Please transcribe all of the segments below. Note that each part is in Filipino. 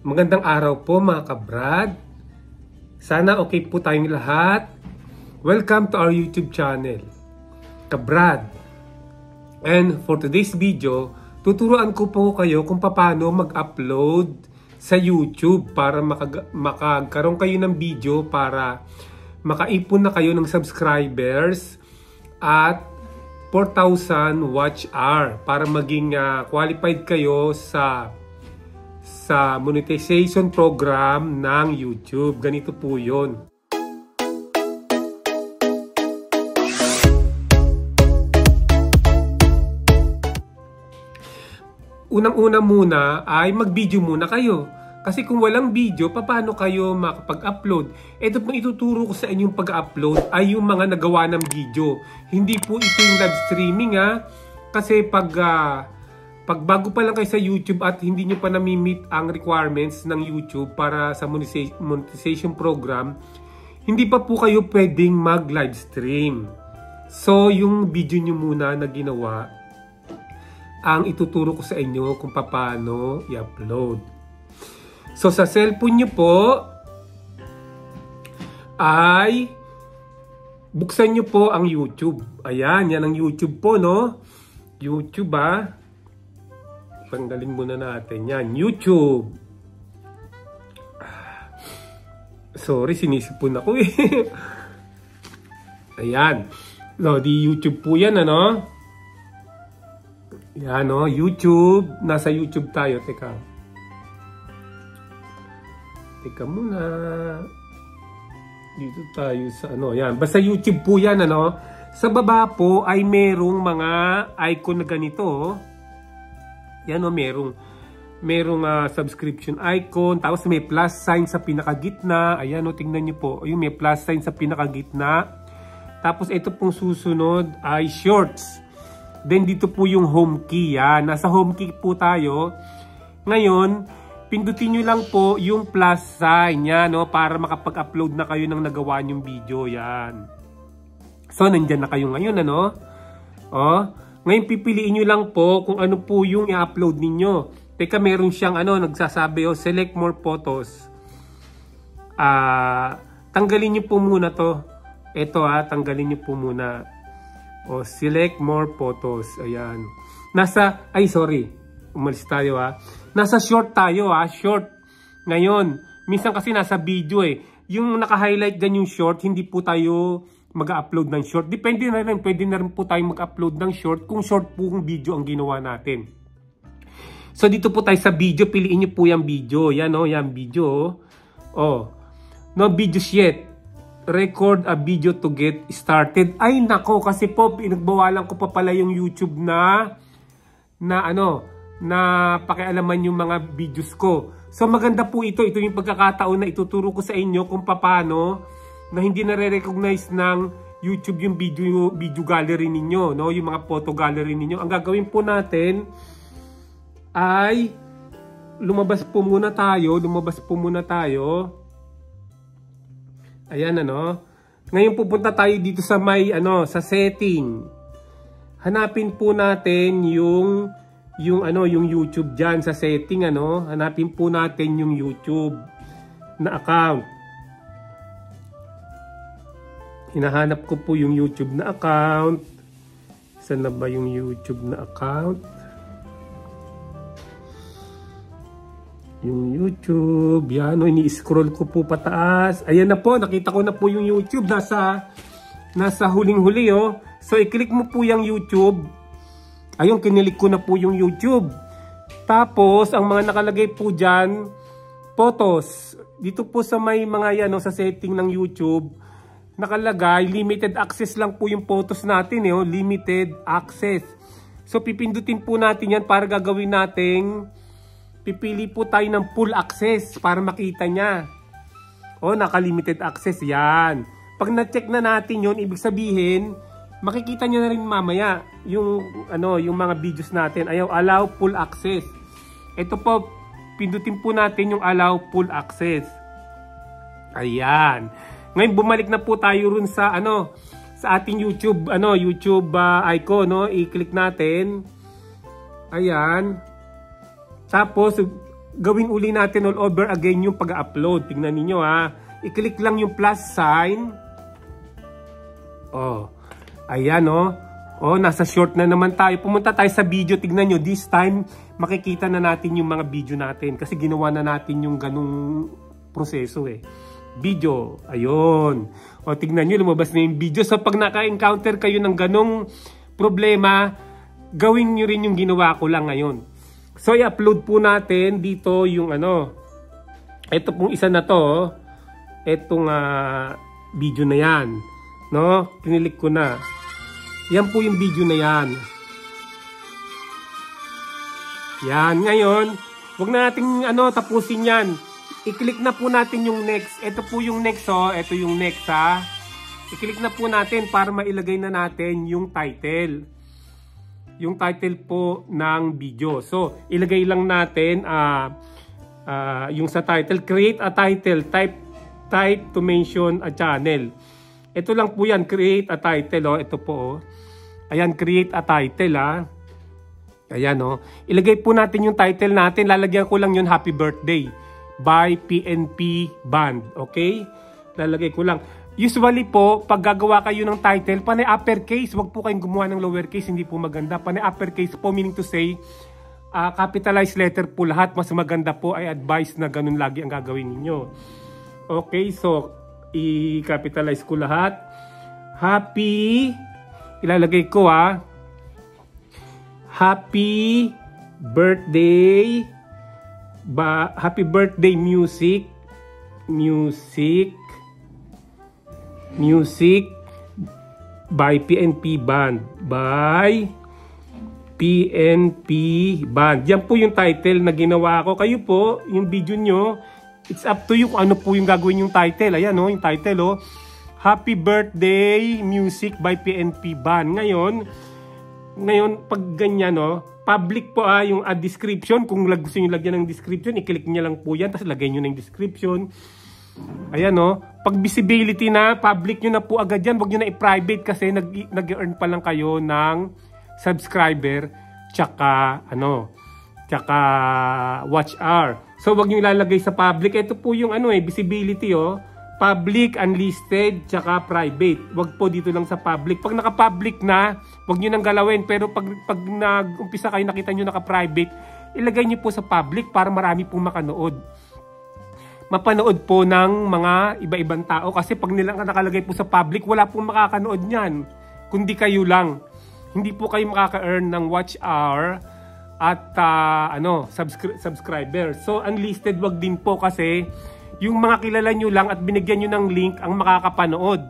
Magandang araw po mga kabrad. Sana okay po tayong lahat. Welcome to our YouTube channel, Kabrad. And for today's video, tuturuan ko po kayo kung paano mag-upload sa YouTube para makagkaroon kayo ng video para makaipon na kayo ng subscribers at 4,000 watch hour para maging qualified kayo sa monetization program ng YouTube. Ganito po yun. Unang-una muna ay mag-video muna kayo. Kasi kung walang video, paano kayo makapag-upload? Ito pong ituturo ko sa inyong pag-upload ay yung mga nagawa ng video. Hindi po ito yung live streaming Kasi pag bago pa lang kayo sa YouTube at hindi nyo pa nami-meet ang requirements ng YouTube para sa monetization program, hindi pa po kayo pwedeng mag-live stream. So, yung video nyo muna na ginawa, ang ituturo ko sa inyo kung paano i-upload. So, sa cellphone nyo po, ay buksan nyo po ang YouTube. Ayan, yan ang YouTube po, no? YouTube, tanggalin muna natin yan. YouTube. Sorry, sinisipon ako Ayan. So, di YouTube po yan, ano? Yan, no? YouTube. Nasa YouTube tayo. Teka muna. Dito tayo sa ano. Yan. Basta YouTube po yan, ano? Sa baba po ay merong mga icon na ganito, Yan merong subscription icon, tapos may plus sign sa pinakagitna. Ayan tingnan niyo po, yung may plus sign sa pinakagitna. Tapos ito pong susunod ay shorts. Then dito po yung home key, yan. Nasa home key po tayo. Ngayon, pindutin niyo lang po yung plus sign, yan, para makapag-upload na kayo ng nagawa niyong video, yan. So, nandyan na kayo ngayon, Ngayon, pipiliin nyo lang po kung ano po yung i-upload ninyo. Teka, meron siyang nagsasabi, select more photos. Tanggalin nyo po muna to. Ito, tanggalin nyo po muna. Select more photos. Ayan. Umalis tayo, Nasa short tayo, short. Ngayon, minsan kasi nasa video, Yung naka-highlight dyan yung short, hindi po tayo mag-upload ng short. Depende na rin, pwede na rin po tayong mag-upload ng short kung short po yung video ang ginawa natin. So, dito po tayo sa video. Piliin nyo po yung video. Yan, yan video. No videos yet. Record a video to get started. Ay, nako, kasi po, pinagbawalan ko pa pala yung YouTube na pakialaman yung mga videos ko. So, maganda po ito. Ito yung pagkakataon na ituturo ko sa inyo kung paano na hindi nare-recognize ng YouTube yung video gallery ninyo, yung mga photo gallery ninyo. Ang gagawin po natin ay lumabas po muna tayo. Ayan, Ngayon pupunta tayo dito sa may sa setting. Hanapin po natin yung YouTube diyan sa setting, Hanapin po natin yung YouTube na account. Hinahanap ko po yung YouTube na account. Saan na ba yung YouTube na account? Yung YouTube. Yan, ini-scroll ko po pataas. Ayan na po, nakita ko na po yung YouTube. Nasa huling-huli, So, i-click mo po yung YouTube. Ayun, kinilik ko na po yung YouTube. Tapos, ang mga nakalagay po dyan, photos. Dito po sa may mga yan, sa setting ng YouTube, nakalagay, limited access lang po yung photos natin, limited access. So, pipindutin po natin yan para gagawin nating, pipili po tayo ng full access para makita niya. Naka-limited access, yan. Pag na-check na natin yon, ibig sabihin, makikita nyo na rin mamaya yung mga videos natin. Ayaw, allow full access. Ito po, pindutin po natin yung allow full access. Ayan. Ngayon bumalik na po tayo rin sa sa ating YouTube icon, i-click natin. Ayan. Tapos gawin uli natin all over again yung pag-upload. Tingnan niyo ha. I-click lang yung plus sign. Oh. Ayan oh. Oh, nasa short na naman tayo. Pumunta tayo sa video. Tignan nyo, this time, makikita na natin yung mga video natin. Kasi ginawa na natin yung ganung proseso eh. Video. Ayun. O, tignan nyo, lumabas na yung video. So, pag naka-encounter kayo ng ganung problema, gawin nyo rin yung ginawa ko lang ngayon. So, i-upload po natin dito yung ano. Ito pong isa na to. Itong video na yan. No? Kinilik ko na. Yan po yung video na yan. Yan. Ngayon, wag na nating tapusin yan. I-click na po natin yung next. Ito po yung next oh. Ito yung next ha. I-click na po natin para mailagay na natin yung title. Yung title po ng video. So, ilagay lang natin yung sa title. Create a title. Type to mention a channel. Ito lang po yan. Create a title. Oh. Ito po oh. Ayan, create a title ha. Ayan oh. Ilagay po natin yung title natin. Lalagyan ko lang yun Happy Birthday by PNP Band. Okay? Lalagay ko lang. Usually po, pag gagawa kayo ng title, panay uppercase. Huwag po kayong gumawa ng lowercase. Hindi po maganda. Panay uppercase po, meaning to say, capitalized letter po lahat. Mas maganda po ay advice na ganun lagi ang gagawin ninyo. Okay, so, i-capitalize ko lahat. Happy... Ilalagay ko Happy birthday music by PNP Band. By PNP Band. Yan po yung title na ginawa ko. Kayo po, yung video nyo, it's up to you kung ano po yung gagawin yung title. Ayan yung title oh. Happy Birthday Music by PNP Band. Ngayon pag ganyan, public po yung description. Kung gusto nyo lagyan ng description, i-click nyo lang po yan. Tapos lagay nyo ng description. Ayan pag visibility na, public nyo na po agad yan. Huwag nyo na i-private kasi nag-earn pa lang kayo ng subscriber tsaka watch hour. So huwag nyo ilalagay sa public. Ito po yung visibility public, unlisted, tsaka private. Wag po dito lang sa public. Pag naka-public na, wag nyo nang galawin. Pero pag nag-umpisa kayo, nakita nyo naka-private, ilagay nyo po sa public para marami pong makanood. Mapanood po ng mga iba-ibang tao. Kasi pag nilang nakalagay po sa public, wala pong makakanood nyan. Kundi kayo lang. Hindi po kayo makaka-earn ng watch hour at subscriber. So, unlisted wag din po kasi yung mga kilala nyo lang at binigyan nyo ng link ang makakapanood.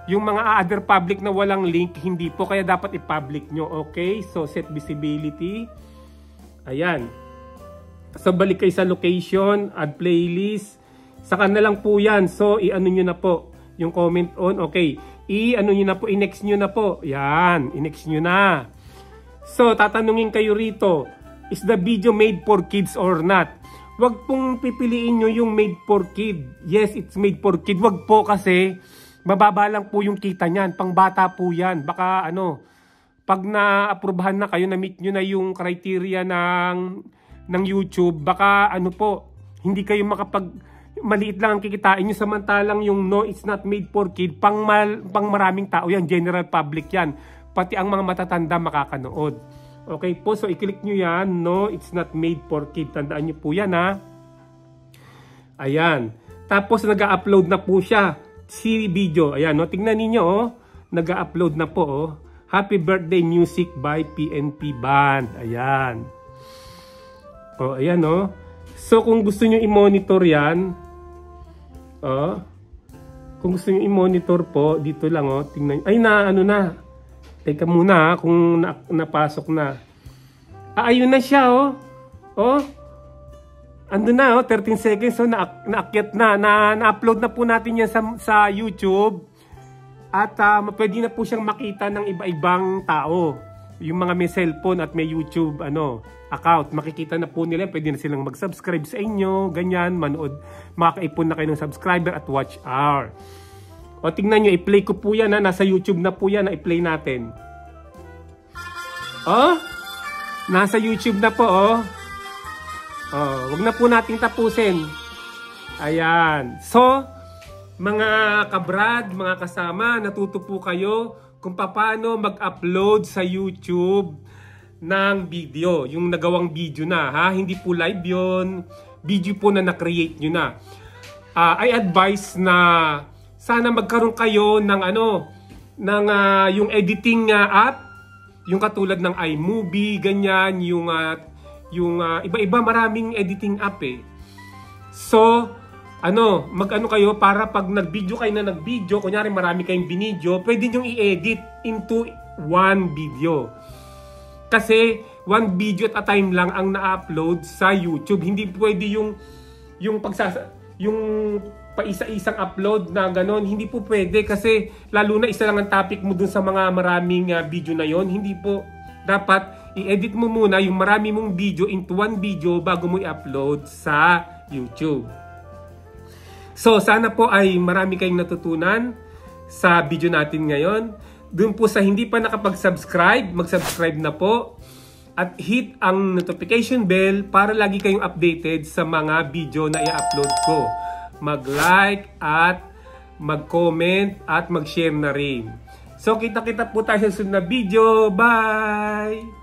Yung mga other public na walang link, hindi po. Kaya dapat i-public nyo. Okay? So, set visibility. Ayan. So, balik kayo sa location, add playlist. Saka na lang po yan. So, i-ano nyo na po. Yung comment on. Okay. I-ano nyo na po. I-next nyo na po. Yan. I-next nyo na. So, tatanungin kayo rito. Is the video made for kids or not? Wag pong pipiliin nyo yung made for kid. Yes, it's made for kid. Wag po kasi mababa lang po yung kita niyan. Pangbata po yan. Baka pag na-aprobahan na kayo, na-meet nyo na yung criteria ng YouTube, baka hindi kayo maliit lang ang kikitain nyo. Samantalang yung no, it's not made for kid, pang maraming tao yan. General public yan. Pati ang mga matatanda makakanood. Okay po, so i-click nyo yan. No, it's not made for kid. Tandaan nyo po yan ha. Ayan. Tapos nag-upload na po siya. Si video. Ayan, tingnan ninyo nag-upload na po Happy Birthday Music by PNP Band. Ayan. Ayan So kung gusto nyo i-monitor yan, kung gusto nyo i-monitor po, dito lang tingnan. Ay na. Teka muna kung napasok na. Ayun na siya Ando na 13 seconds. So naakyat na. Na-upload na po natin yan sa YouTube. At pwede na po siyang makita ng iba-ibang tao. Yung mga may cellphone at may YouTube account. Makikita na po nila. Pwede na silang mag-subscribe sa inyo. Ganyan, manood. Makakaipon na kayo ng subscriber at watch hour. Tingnan nyo, i-play ko po yan nasa YouTube na po yan i-play natin. Nasa YouTube na po Wag na po nating tapusin. Ayan. So, mga kabrad, mga kasama, natuto po kayo kung paano mag-upload sa YouTube ng video. Yung nagawang video na, ha? Hindi po live yun. Video po na na-create nyo na. I advise na sana magkaroon kayo ng yung editing app, yung katulad ng iMovie, ganyan, yung iba-iba maraming editing app eh. So, mag-ano kayo para pag nag-video kayo na nag-video, kunyari marami kayong binidyo, pwede nyo i-edit into one video. Kasi one video at a time lang ang na-upload sa YouTube. Hindi pwede yung paisa-isang upload na ganon. Hindi po pwede kasi lalo na isa lang ang topic mo dun sa mga maraming video na yon. Hindi po. Dapat i-edit mo muna yung marami mong video into one video bago mo i-upload sa YouTube. So, sana po ay marami kayong natutunan sa video natin ngayon. Doon po sa hindi pa nakapag-subscribe, mag-subscribe na po. At hit ang notification bell para lagi kayong updated sa mga video na i-upload ko. Mag-like at mag-comment at mag-share na rin. So, kita-kita po tayo sa susunod na video. Bye!